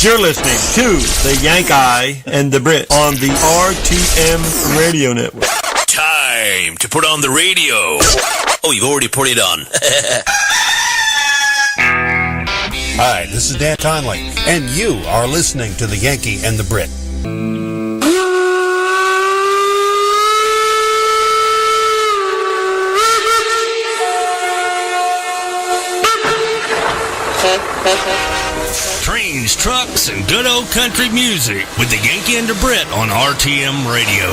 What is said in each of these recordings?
You're listening to the Yanki and the Brit on the RTM Radio Network. Time to put on the radio. Oh, you've already put it on. Hi, this is Dan Conley, and you are listening to the Yanki and the Brit. Trains, trucks, and good old country music with the Yanki and the Brit on RTM Radio.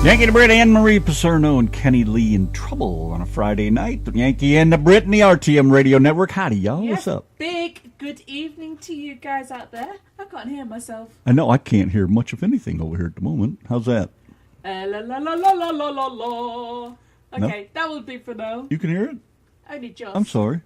Yankee and the Brit, Anne Marie Paserno and Kenny Lee in trouble on a Friday night. Yankee and the Brit and the RTM Radio Network. Howdy, y'all. Yes, what's up? Big good evening to you guys out there. I can't hear myself. I know I can't hear much of anything over here at the moment. How's that? La la la la la la la la. Okay, that will do for now. You can hear it? Only just. I'm sorry.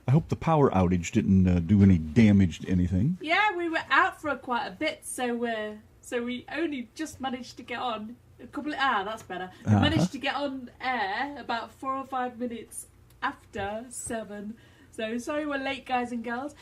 I hope the power outage didn't do any damage to anything. Yeah, we were out for quite a bit, so we only just managed to get on. That's better. We managed to get on air about 4 or 5 minutes after 7. So sorry we're late, guys and girls.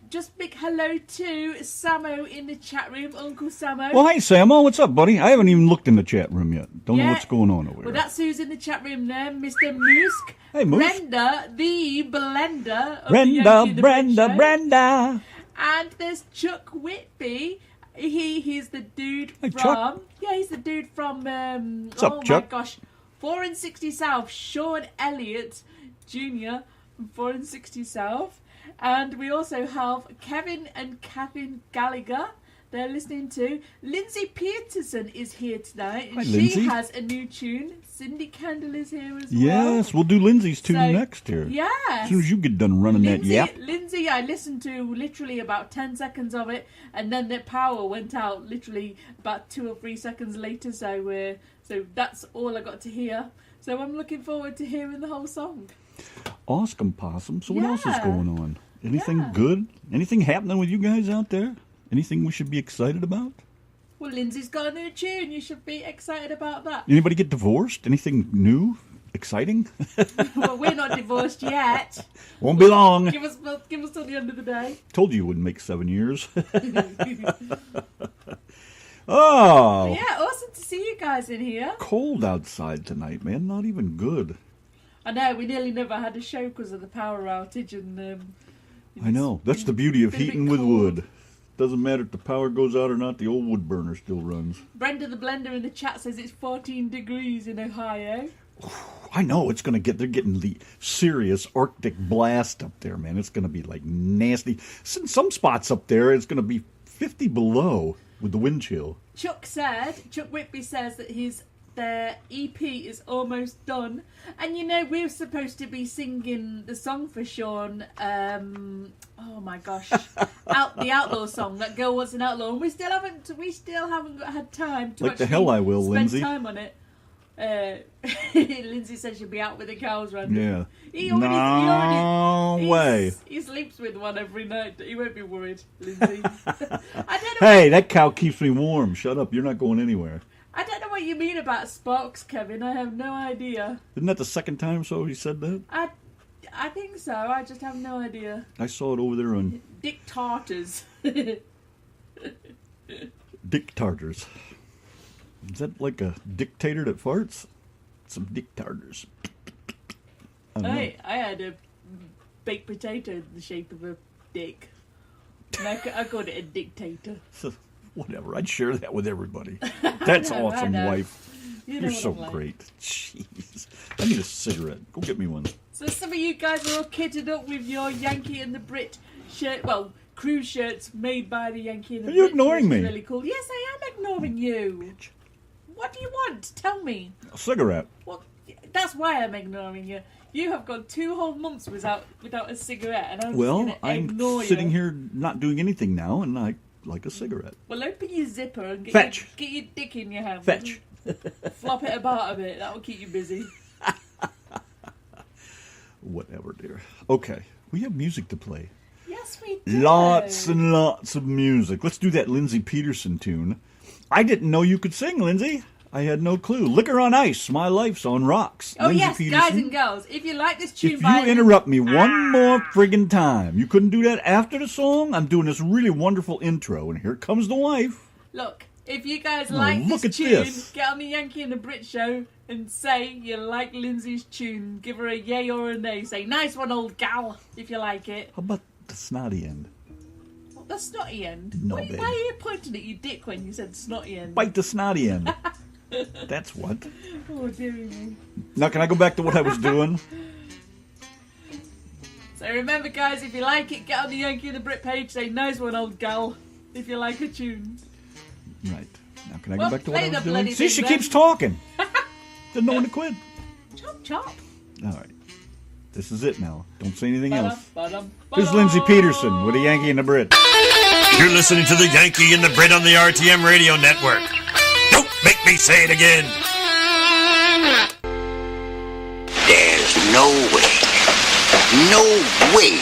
Just big hello to Samo in the chat room, Uncle Samo. Well, hey, Samo, what's up, buddy? I haven't even looked in the chat room yet. Don't know what's going on over Well, here. that's who's in the chat room there, Mr. Musk. Hey, Musk. Brenda, the blender of the Yankee and the Brit show. Brenda. And there's Chuck Whitby. He's the dude Hey, from... Chuck. Yeah, he's the dude from... What's up, Chuck? My gosh. 4 and 60 South. Sean Elliott Jr. from 4 and 60 South. And we also have Kevin and Catherine Gallagher. They're listening to... Lindsay Peterson is here tonight. And Hi, she Lindsay. has a new tune. Cindy Candle is here as well. Yes, we'll do Lindsay's tune So, next here. Yes. As soon as you get done running that yap. Lindsay, I listened to literally about 10 seconds of it, and then the power went out literally about 2 or 3 seconds later. So that's all I got to hear. So I'm looking forward to hearing the whole song. Awesome, Possum. So what else is Yeah. going on? Anything good? Anything happening with you guys out there? Anything we should be excited about? Well, Lindsay's got a new tune. You should be excited about that. Anybody get divorced? Anything new? Exciting? Well, we're not divorced yet. Won't be long. Give us till the end of the day. Told you it wouldn't make 7 years. Oh, Yeah, awesome to see you guys in here. cold outside tonight, man. Not even good. I know, we nearly never had a show because of the power outage. And I know. That's the beauty of been a bit heating with cold. wood. Doesn't matter if the power goes out or not, the old wood burner still runs. Brenda the Blender in the chat says it's 14 degrees in Ohio. I know it's going to they're getting the serious Arctic blast up there, man. It's going to be like nasty. In some spots up there, it's going to be 50 below with the wind chill. Chuck Whitby says that their EP is almost done. And you know, we're supposed to be singing the song for Sean, oh my gosh, the Outlaw song, That Girl Wants an Outlaw. And we still haven't had time to Like the hell I will, spend Lindsay. time on it. Lindsay says she'll be out with the cows running. Yeah. No way. He sleeps with one every night. He won't be worried, Lindsay. I don't know. Hey, that cow keeps me warm. Shut up. You're not going anywhere. I don't know what you mean about sparks, Kevin. I have no idea. Isn't that the second time so he said that? I think so. I just have no idea. I saw it over there on Dick Tartars. Dick Tartars. Is that like a dictator that farts? Some Dick Tartars. I don't know. I had a baked potato in the shape of a dick. And I called it a dictator. Whatever. I'd share that with everybody. That's I know, awesome, I know. wife. You know You're what so I'm like. great. Jeez. I need a cigarette. Go get me one. So some of you guys are all kitted up with your Yankee and the Brit shirt. Well, cruise shirts made by the Yankee and the Are you Brit. ignoring which is me? Really cool. Yes, I am ignoring you. What do you want? Tell me. A cigarette. Well, that's why I'm ignoring you. You have gone 2 whole months without a cigarette, and I'm just Well, gonna I'm ignore sitting you. here not doing anything now, and I like a cigarette. Well, open your zipper and Fetch. Get your dick in your hand. Fetch. Flop it about a bit. That will keep you busy. Whatever, dear. Okay, we have music to play. Yes, we do. Lots and lots of music. Let's do that Lindsay Peterson tune. I didn't know you could sing, Lindsay. I had no clue. Liquor on Ice, My Life's on Rocks. Oh, Lindsay yes, Peterson. guys and girls, if you like this tune If you interrupt me one more friggin' time, you couldn't do that after the song? I'm doing this really wonderful intro, and here comes the wife. Look, if you guys Oh, like look this at tune, this. get on the Yankee and the Brit show and say you like Lindsay's tune. Give her a yay or a nay. Say, nice one, old gal, if you like it. How about the snotty end? Well, the snotty end. No, why babe. are you pointing at your dick when you said snotty end? Bite the snotty end. That's what. Oh, dear me. Now, can I go back to what I was doing? So remember, guys, if you like it, get on the Yankee and the Brit page. Say, nice one, old gal, if you like a tune. Right. Now, can I Well, go back to what play I was the bloody doing? See, thing she then. keeps talking. Didn't know when to quit. Chop, chop. All right. This is it now. Don't say anything else. Ba-dum, Here's ba-dum. Lindsay Peterson with a Yankee and a Brit. You're listening to the Yankee and the Brit on the RTM radio network. Don't make me say it again. There's no way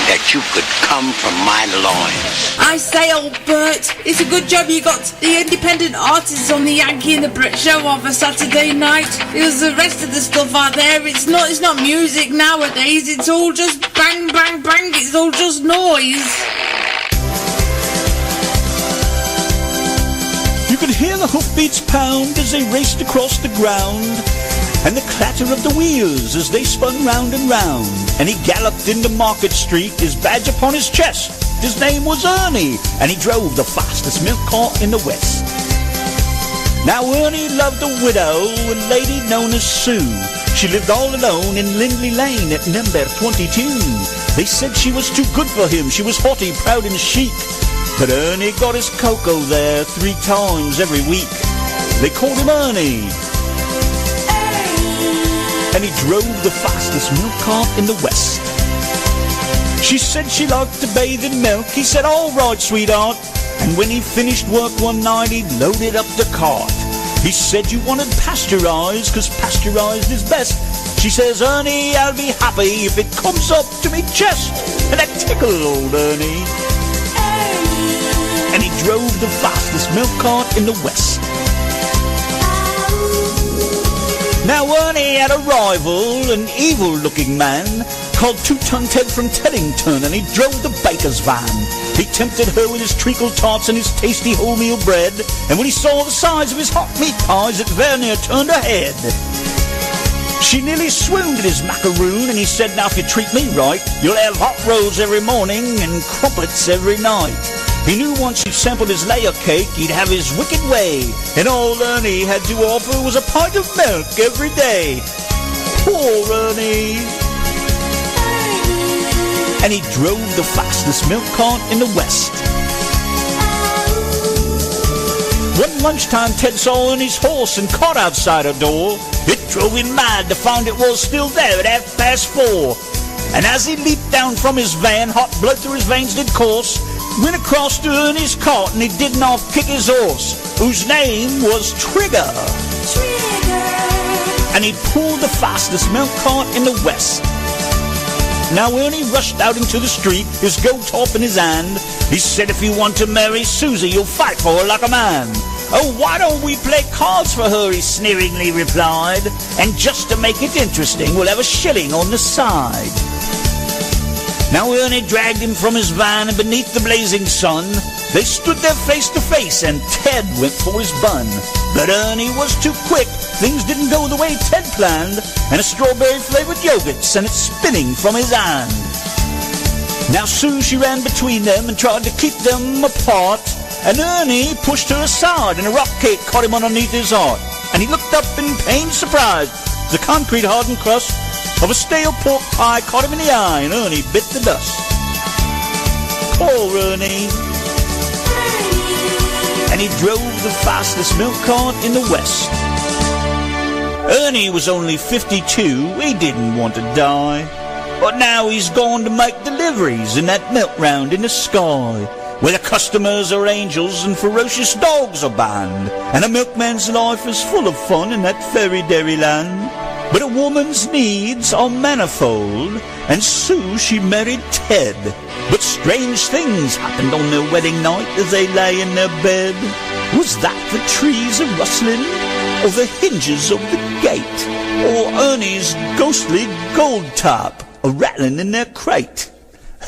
that you could come from my loins. I say, old Bert, it's a good job you got the independent artists on the Yankee and the Brit show on a Saturday night. Because the rest of the stuff out there, it's not music nowadays. It's all just bang, bang, bang. It's all just noise. You could hear the hoofbeats pound as they raced across the ground, and the clatter of the wheels as they spun round and round. And he galloped into Market Street, his badge upon his chest. His name was Ernie, and he drove the fastest milk cart in the West. Now Ernie loved a widow, a lady known as Sue. She lived all alone in Lindley Lane at number 22. They said she was too good for him. She was haughty, proud and chic. But Ernie got his cocoa there 3 times every week. They called him Ernie. And he drove the fastest milk cart in the West. She said she liked to bathe in milk. He said, all right, sweetheart. And when he finished work one night, he loaded up the cart. He said you wanted pasteurized, 'cause pasteurized is best. She says, Ernie, I'll be happy if it comes up to me chest. And that tickled old Ernie. And he drove the fastest milk cart in the West. Now Ernie had a rival, an evil-looking man, called Two-Ton Ted from Teddington, and he drove the baker's van. He tempted her with his treacle tarts and his tasty wholemeal bread, and when he saw the size of his hot meat pies, it very near turned her head. She nearly swooned at his macaroon, and he said, now if you treat me right, you'll have hot rolls every morning and crumpets every night. He knew once he sampled his layer cake, he'd have his wicked way, and all Ernie had to offer was a pint of milk every day. Poor Ernie. And he drove the fastest milk cart in the West. One lunchtime, Ted saw Ernie's horse and cart outside her door. It drove him mad to find it was still there at 4:30. And as he leaped down from his van, hot blood through his veins did course, went across to Ernie's cart and he did not kick his horse, whose name was Trigger. And he pulled the fastest milk cart in the West. Now Ernie rushed out into the street, his goat top in his hand. He said, if you want to marry Susie, you'll fight for her like a man. Oh, why don't we play cards for her, he sneeringly replied. And just to make it interesting, we'll have a shilling on the side. Now Ernie dragged him from his van, and beneath the blazing sun, they stood there face to face, and Ted went for his bun. But Ernie was too quick. Things didn't go the way Ted planned, and a strawberry-flavored yogurt sent it spinning from his hand. Now Sue, she ran between them and tried to keep them apart, and Ernie pushed her aside, and a rock cake caught him underneath his heart. And he looked up in pained surprise. The concrete-hardened crust of a stale pork pie caught him in the eye, and Ernie bit the dust. Poor Ernie. And he drove the fastest milk cart in the West. Ernie was only 52, he didn't want to die. But now he's gone to make deliveries in that milk round in the sky. where the customers are angels and ferocious dogs are banned, and a milkman's life is full of fun in that fairy dairy land. But a woman's needs are manifold, and Sue, she married Ted. But strange things happened on their wedding night as they lay in their bed. Was that the trees a-rustling, or the hinges of the gate, or Ernie's ghostly gold top a-rattling in their crate?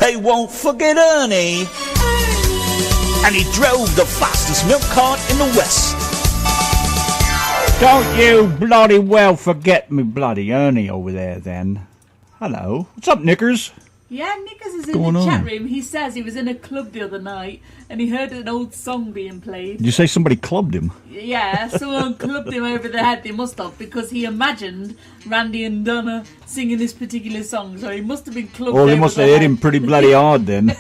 They won't forget Ernie, and he drove the fastest milk cart in the West. Don't you bloody well forget me bloody Ernie over there, then. Hello. What's up, Knickers? Yeah, Nickers is in the chat room. He says he was in a club the other night and he heard an old song being played. Did you say somebody clubbed him? Yeah, someone clubbed him over the head. They must have, because he imagined Randy and Donna singing this particular song. So he must have been clubbed over Oh, they must have hit him pretty bloody hard then.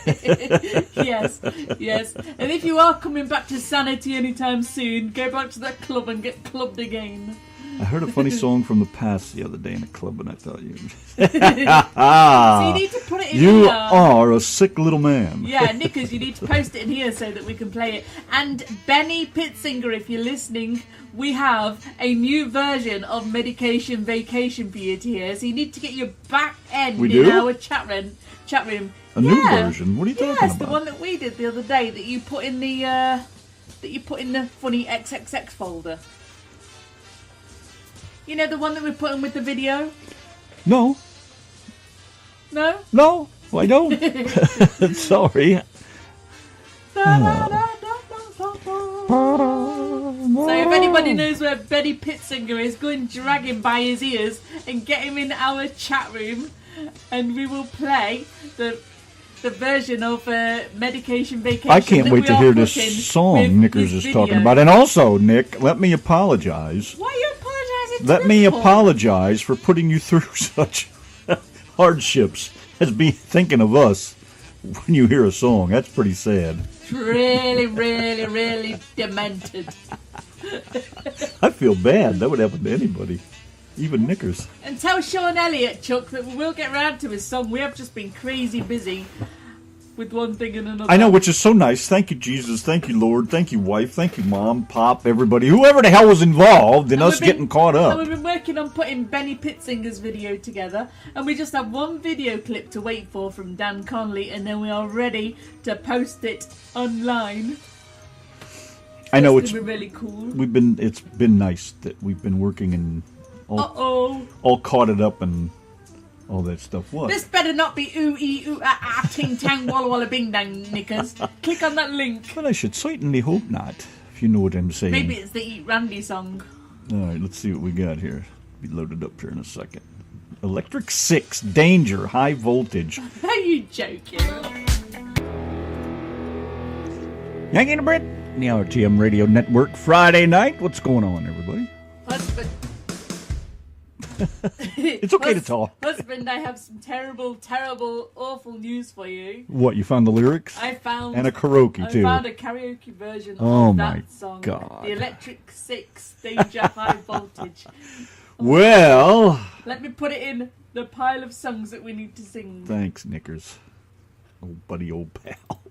Yes, yes. And if you are coming back to sanity anytime soon, go back to that club and get clubbed again. I heard a funny song from the past the other day in a club, and I thought you... So you need to put it in You here. are a sick little man. Yeah, Nickers, you need to post it in here so that we can play it. And Benny Pitzinger, if you're listening, we have a new version of Medication Vacation for you to hear. So you need to get your back end We in do? our chat room. A new version? What are you talking Yes, about? the one that we did the other day that you put in the funny XXX folder. You know, the one that we put in with the video? No. No? No, I don't. Sorry. So if anybody knows where Benny Pitzinger is, go and drag him by his ears and get him in our chat room, and we will play the version of Medication Vacation. I can't that wait we to are hear this putting song with Knickers his is talking video. about. And also, Nick, let me apologize. Why are you apologising? Let me apologize for putting you through such hardships as be thinking of us when you hear a song. That's pretty sad. Really, really, really demented. I feel bad. That would happen to anybody, even Knickers. And tell Sean Elliott, Chuck, that we will get round to his song. We have just been crazy busy with one thing and another. I know, which is so nice. Thank you, Jesus. Thank you, Lord. Thank you, wife. Thank you, Mom, Pop, everybody. Whoever the hell was involved in And us getting caught And up. we've been working on putting Benny Pitzinger's video together, and we just have one video clip to wait for from Dan Conley, and then we are ready to post it online. I know It's it's gonna be really cool. it's been nice that we've been working and all caught it up and all that stuff. What? This better not be ooh ting tang walla walla bing dang Knickers. Click on that link. But I should certainly hope not, if you know what I'm saying. Maybe it's the Eat Randy song. All right, let's see what we got here. Be loaded up here in a second. Electric 6, Danger, High Voltage. Are you joking? Yanki and Brit, the RTM Radio Network, Friday night. What's going on, everybody? Husband. It's okay to talk. Husband, I have some terrible, awful news for you. What, you found the lyrics? I found... And a karaoke, too. I found a karaoke version Oh of my that song. God. The Electric 6, Danger High Voltage. Well... Let me put it in the pile of songs that we need to sing. Thanks, Knickers. Old buddy, old pal.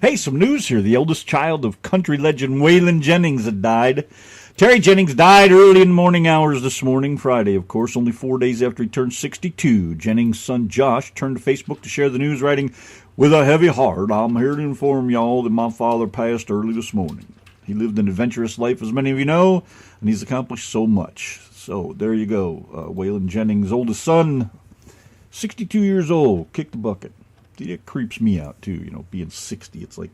Hey, some news here. The eldest child of country legend Waylon Jennings had died. Terry Jennings died early in the morning hours this morning, Friday, of course, only 4 days after he turned 62. Jennings' son Josh turned to Facebook to share the news, writing, "With a heavy heart, I'm here to inform y'all that my father passed early this morning. He lived an adventurous life, as many of you know, and he's accomplished so much." So, there you go. Waylon Jennings' oldest son, 62 years old, kicked the bucket. See, it creeps me out, too, you know, being 60. It's like,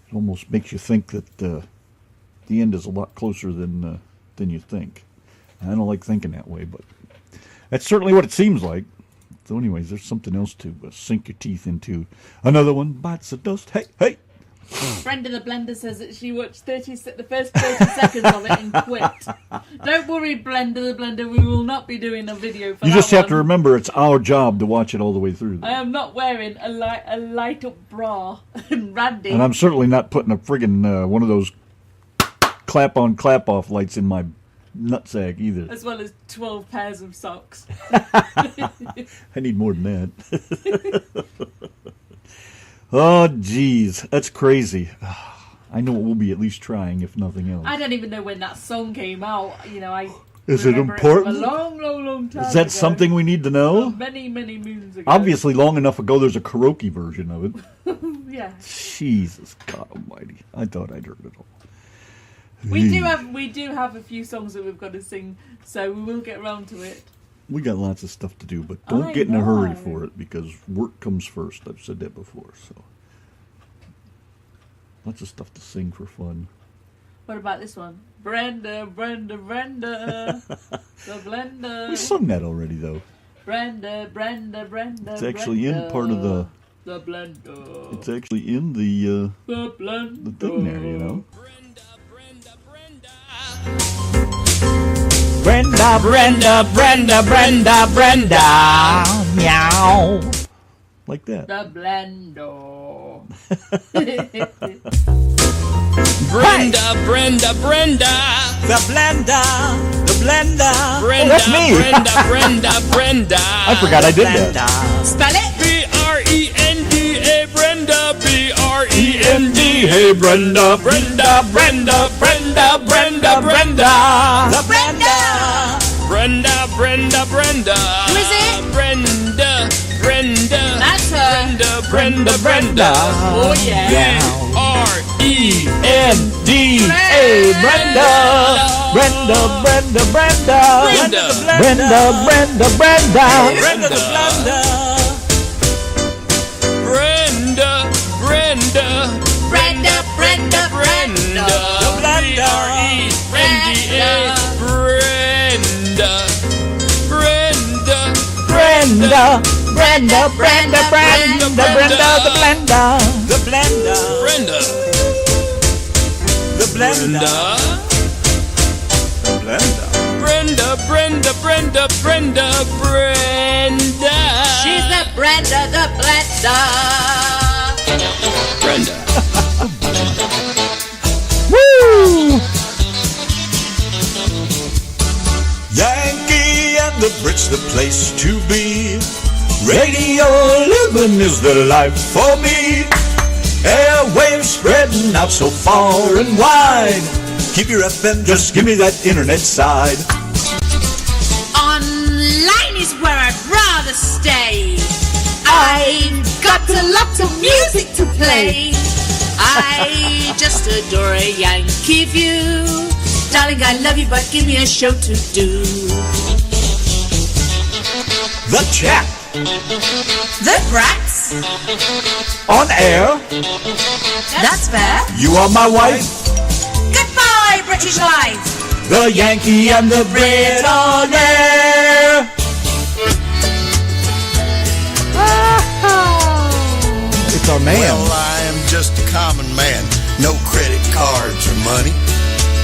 it almost makes you think that the end is a lot closer than you think. I don't like thinking that way, but that's certainly what it seems like. So anyways, there's something else to sink your teeth into. Another one bites the dust. Hey, hey! Brenda the Blender says that she watched the first 30 seconds of it and quit. Don't worry, Blender the Blender, we will not be doing a video for You that just have one. to remember it's our job to watch it all the way through. I am not wearing a light up bra. Randy. And I'm certainly not putting a friggin' one of those clap-on, clap-off lights in my nutsack either. As well as 12 pairs of socks. I need more than that. Oh, geez. That's crazy. I know we'll be at least trying, if nothing else. I don't even know when that song came out. You know, I Is it remember important? It from a long, long, long time Is that ago. something we need to know? Many, many moons ago. Obviously, long enough ago, there's a karaoke version of it. Yeah. Jesus God Almighty! I thought I'd heard it all. We do have a few songs that we've got to sing, so we will get around to it. We got lots of stuff to do, but don't I get in a hurry know. for it because work comes first. I've said that before. So lots of stuff to sing for fun. What about this one? Brenda, Brenda, Brenda, the blender. We sung that already, though. Brenda, Brenda, Brenda. It's actually Brenda, in part of the. The blender. It's actually in the blender. the thing there, you know. Brenda, Brenda, Brenda, Brenda, Brenda, meow. Like that. The blender. Brenda, Brenda, Brenda. The blender, the blender. Brenda, that's me. Brenda, Brenda, Brenda. I forgot I did that. Spell it. B-R-E-N-D-A, Brenda, B-R-E-N-D-A. Hey, Brenda. Brenda, Brenda, Brenda, Brenda, Brenda. The Brenda. Brenda, Brenda, Brenda. Who is it? Brenda, Brenda. That's her. Brenda, Brenda, Brenda. Oh, yeah. B-R-E-N-D-A, Brenda. Brenda, Brenda, Brenda. Brenda. Brenda, Brenda, Brenda. Brenda the blender. Brenda, Brenda, Brenda, Brenda, Brenda. The blender. B-R-E-N-D-A. Brenda, Brenda. Brenda, Brenda, Brenda, Brenda, Brenda, the blender. The blender. Brenda. The blender. Brenda, Brenda, Brenda, Brenda, Brenda. She's the Brenda, the blender. Brenda. Woo! Yankee and the Brit's the place to be. Radio living is the life for me. Airwaves spreading out so far and wide. Keep your FM, just give me that internet side. Online is where I'd rather stay. I've got a lot of music to play. I just adore a Yankee view. Darling, I love you, but give me a show to do. The Chat The Brats. on air. That's fair. You are my wife. Goodbye, British life. The Yankee and the Brit on air. It's our man. Well, I am just a common man, no credit cards or money,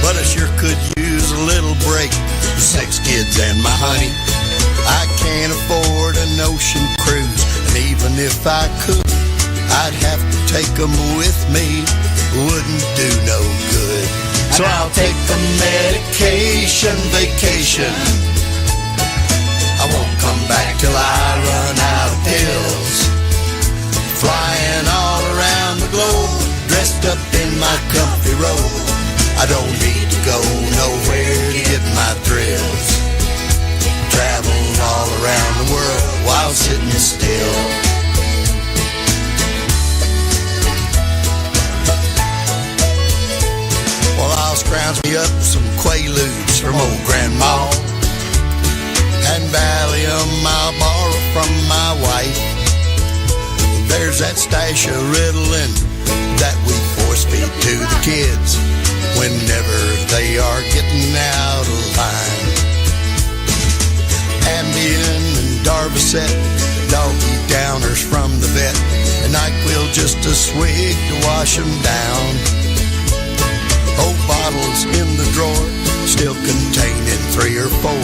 but I sure could use a little break, 6 kids and my honey. I can't afford an ocean cruise, and even if I could, I'd have to take them with me, wouldn't do no good. So I'll take a medication vacation. I won't come back till I run out of pills. Flying all around the globe, dressed up in my comfy robe. I don't need to go nowhere to get my thrills. Traveling all around the world while sitting still. Well, I'll scrounge me up some Quaaludes from old Grandma, and Valium I'll borrow from my wife. There's that stash of Ritalin that we force feed to the kids whenever they are getting out of line. Ambien and Darvocet, doggy downers from the vet, and NyQuil just a swig to wash them down. Old bottles in the drawer, still containing 3 or 4,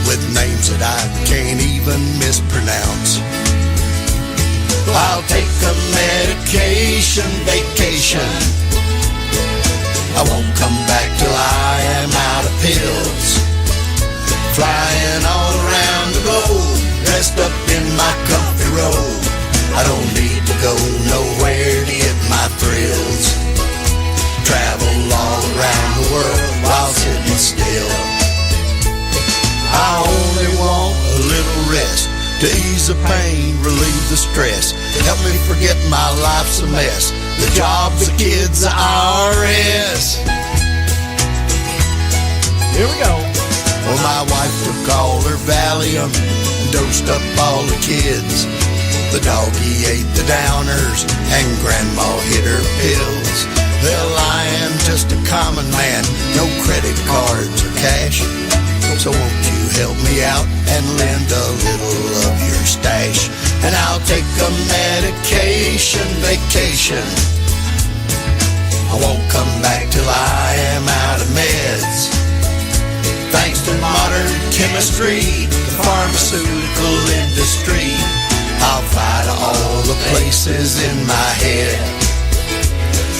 with names that I can't even mispronounce. I'll take a medication vacation. I won't come back till I am out of pills. Flying all around the globe, dressed up in my comfy robe. I don't need to go no to ease the pain, relieve the stress, help me forget my life's a mess. The job, the kids, the IRS. Here we go. Well, my wife took all her Valium and dosed up all the kids. The doggy ate the downers and grandma hid her pills. Well, I am just a common man, no credit cards or cash. So won't you help me out and lend a little of your stash? And I'll take a medication vacation. I won't come back till I am out of meds. Thanks to modern chemistry, the pharmaceutical industry, I'll fly to all the places in my head,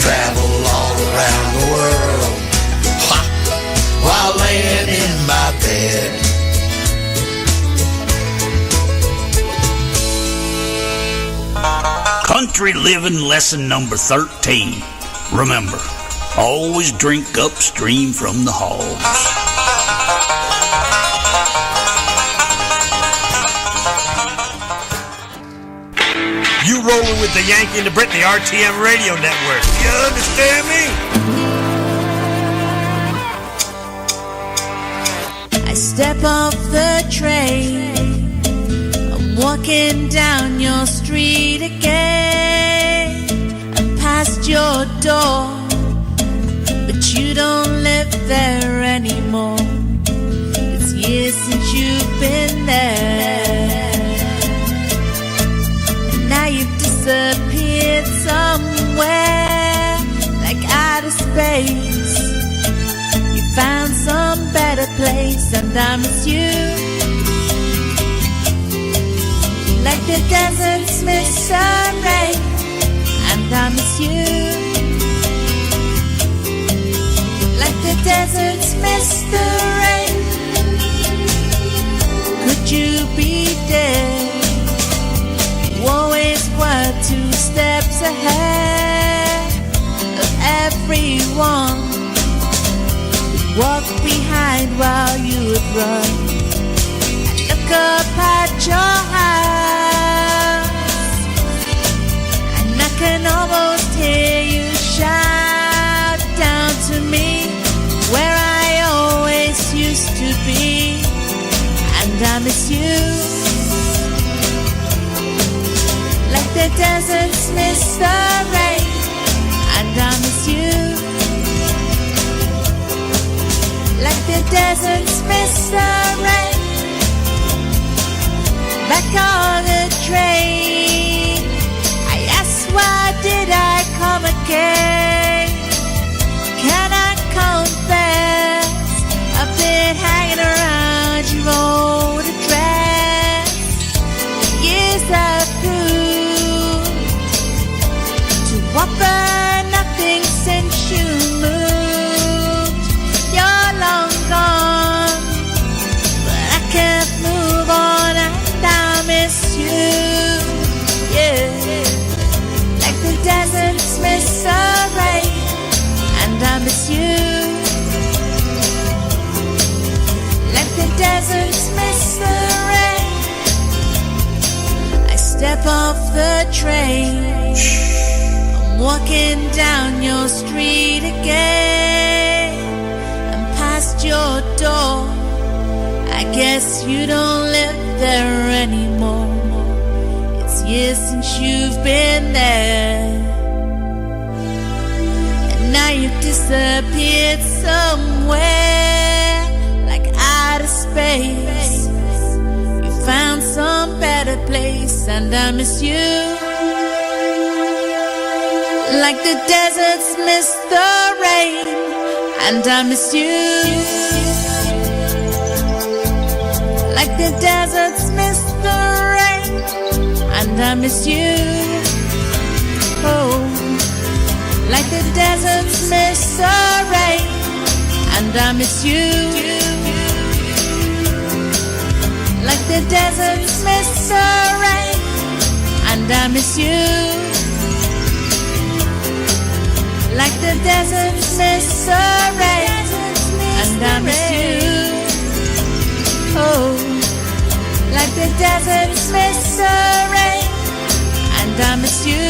travel all around the world, while laying in my bed. Country living lesson number 13. Remember, always drink upstream from the hogs. You rolling with the Yanki and the Brit, the RTM radio network. You understand me? I step off the train, I'm walking down your street again. I'm past your door, but you don't live there anymore. It's years since you've been there. Now you've disappeared somewhere, like outer space. You found some better place, and I miss you, like the deserts miss the rain, and I miss you, like the deserts miss the rain. Could you be dead? Always were 2 steps ahead of everyone. You'd walk behind while you would run. I look up at your house, and I can almost hear you shout down to me, where I always used to be, and I miss you. Like the deserts miss the rain, and I miss you. Like the deserts miss the rain. Back on the train, I asked why did I come again? Can I confess, I've been hanging around your old address. The years I've offer nothing since you moved. You're long gone, but I can't move on, and I miss you. Yeah, like the deserts miss the rain, and I miss you, like the deserts miss the rain. I step off the train, walking down your street again. I'm past your door, I guess you don't live there anymore. It's years since you've been there, and now you've disappeared somewhere, like outer space. You found some better place, and I miss you. Like the deserts miss the rain, and I miss you. Like the deserts miss the rain, and I miss you. Oh, like the deserts miss the rain, and I miss you. Like the deserts miss the rain, and I miss you. Like the deserts miss the rain, and I miss you. Oh, like the deserts miss the rain, and I miss you.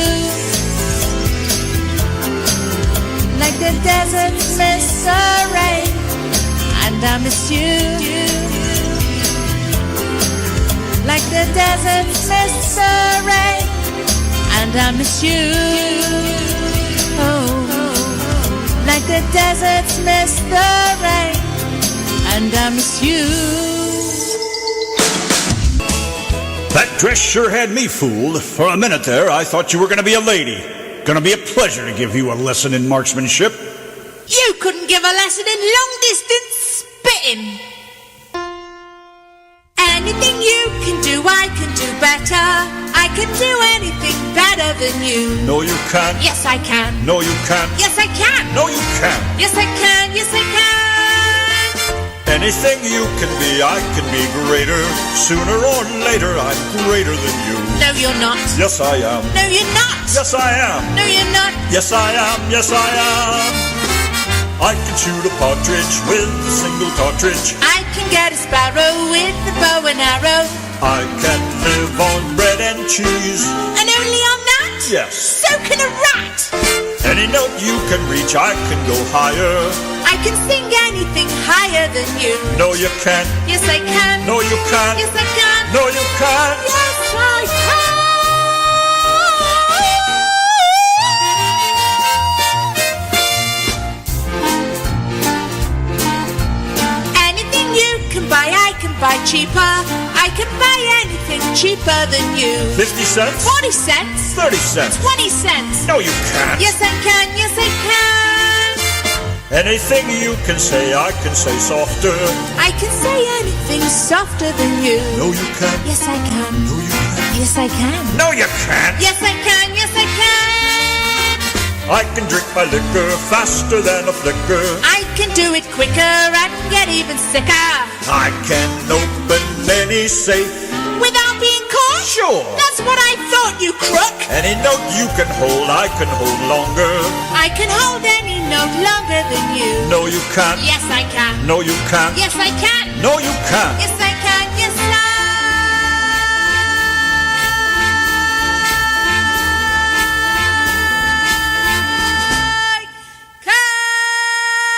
Like the desert miss the rain, and I miss you. Like the desert miss the rain, and I miss you. Oh, like the desert miss the rain, and I miss you. That dress sure had me fooled. For a minute there, I thought you were going to be a lady. Going to be a pleasure to give you a lesson in marksmanship. You couldn't give a lesson in long-distance spitting. Anything you can do, I can do better. I can do anything better than you. No, you can't. Yes, I can. No, you can't. Yes, I can. No, you can't. Yes, I can. Yes, I can. Anything you can be, I can be greater. Sooner or later, I'm greater than you. No, you're not. Yes, I am. No, you're not. Yes, I am. No, you're not. Yes, I am. Yes, I am. I can shoot a partridge with a single cartridge. I can get a sparrow with a bow and arrow. I can live on bread and cheese. And only on that? Yes. So can a rat. Any note you can reach, I can go higher. I can sing anything higher than you. No, you can't. Yes, I can. No, you can't. Yes, I can. No, you can't. Yes, I can. I can buy cheaper. I can buy anything cheaper than you. 50 cents? 40 cents? 30 cents? 20 cents? No, you can't. Yes, I can. Yes, I can. Anything you can say, I can say softer. I can say anything softer than you. No, you can't. Yes, I can. No, you can't. Yes, I can. No, you can't. Yes, I can. Yes, I can. I can drink my liquor faster than a flicker. I can do it quicker and get even sicker. I can open any safe without being caught? Sure. That's what I thought, you crook. Any note you can hold, I can hold longer. I can hold any note longer than you. No, you can't. Yes, I can. No, you can't. Yes, I can. No, you can't. Yes, I can. Yes, I can.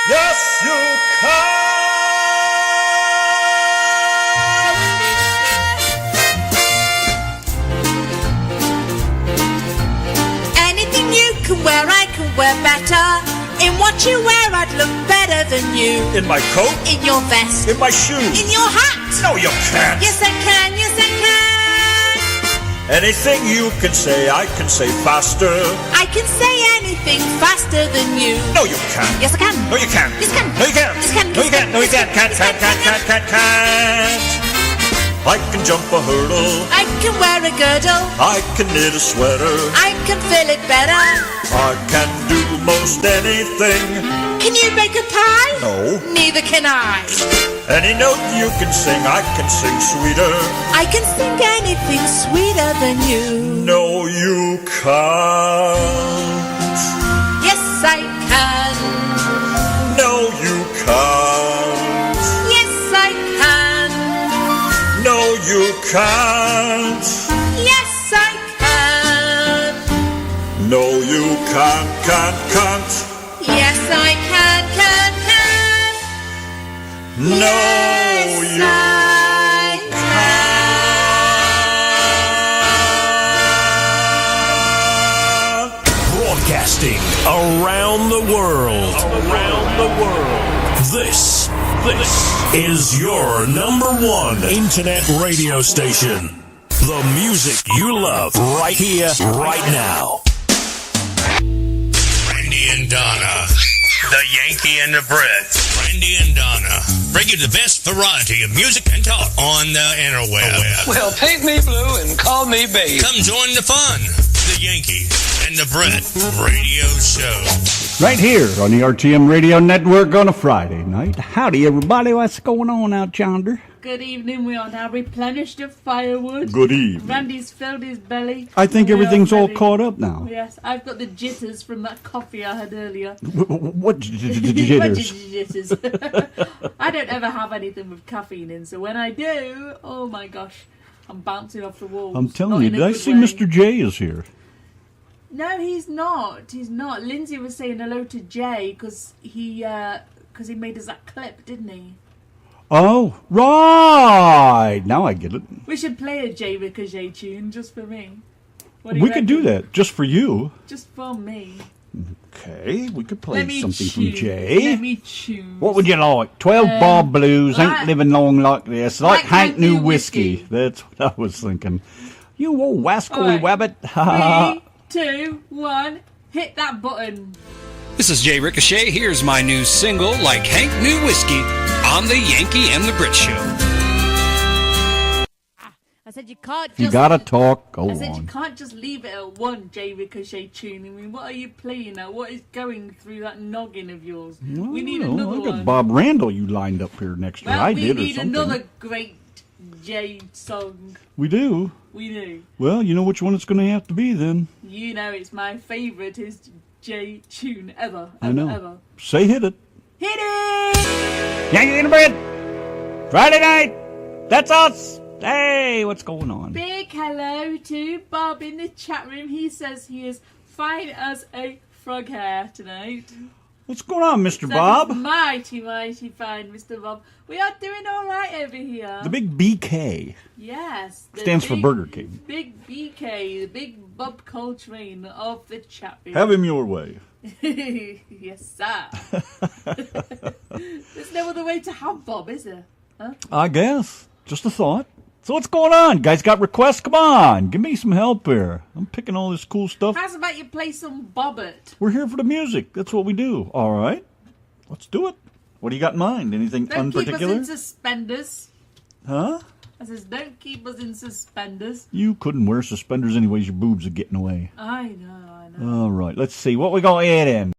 Yes, you can. Anything you can wear, I can wear better. In what you wear, I'd look better than you. In my coat? In your vest. In my shoes? In your hat. No, you can't. Yes, I can. Yes, I can. Anything you can say, I can say faster. I can say anything faster than you. No, you can't. Yes, I can. No, you can't. Yes, I can. No, you can't. Yes, I can. No, you can't. No, you can't. Can't. I can jump a hurdle. I can wear a girdle. I can knit a sweater. I can fill it better. I can do most anything. Can you bake a pie? No. Neither can I. Any note you can sing, I can sing sweeter. I can sing anything sweeter than you. No, you can't. Yes, I can. No, you can't. Yes, I can. No, you can't. Yes, I can. No, you can't. Yes, I can. No, yes, you I can't. Broadcasting around the world. This is your number one internet radio station. The music you love right here, right now. Randy and Donna. The Yankee and the Brit. Randy and Donna bring you the best variety of music and talk on the interweb. Well, paint me blue and call me babe. Come join the fun. The Yankee and the Brit radio show. Right here on the RTM Radio Network on a Friday night. Howdy, everybody. What's going on out yonder? Good evening. We are now replenished of firewood. Good evening. Randy's filled his belly. I think We are everything's all ready. caught up now. Yes, I've got the jitters from that coffee I had earlier. What jitters? Jitters. I don't ever have anything with caffeine in, so when I do, oh my gosh. I'm bouncing off the walls. I'm telling Not you, in a did I good see way. Mr. J is here? No, he's not. He's not. Lindsay was saying hello to Jay because he made us that clip, didn't he? Oh, right. Now I get it. We should play a Jay Ricochet tune just for me. We could do that just for you. Just for me. Okay, we could play Let me something choose. from Jay. Let me choose. What would you like? 12 Bob Blues, Ain't like- Living Long Like This. Like Hank New Whiskey. Whiskey. That's what I was thinking. You old wascally All right. wabbit. 3, 2, 1, hit that button. This is Jay Ricochet. Here's my new single, Like Hank New Whiskey, on the Yankee and the Brit Show. I said you can't just... You gotta talk. Go I said you on. can't just leave it at one Jay Ricochet tune. I mean, what are you playing now? What is going through that noggin of yours? We need another I got one. Bob Randall you lined up here next to. Well, I we did or need something. another great Jay song. We do. We do. Well, you know which one it's going to have to be then. You know it's my favourite is Jay tune ever. I know. Ever. Say hit it. Hit it! Yanki and Brit. Friday night. That's us. Hey, what's going on? Big hello to Bob in the chat room. He says he is fine as a frog hair tonight. What's going on, Mr. That Bob? is mighty, mighty fine, Mr. Bob. We are doing all right over here. The big BK Yes. the stands for big- Burger King. Big BK, the big Bob Coltrane of the chat room. Have him your way. Yes, sir. There's no other way to have Bob, is there? Huh? I guess. Just a thought. So what's going on? Guys got requests? Come on. Give me some help here. I'm picking all this cool stuff. How's about you play some Bobbert? We're here for the music. That's what we do. All right. Let's do it. What do you got in mind? Anything Don't keep us unparticular? in suspenders. Huh? I says, don't keep us in suspenders. You couldn't wear suspenders anyways. Your boobs are getting away. I know. All right. Let's see. What we got here then?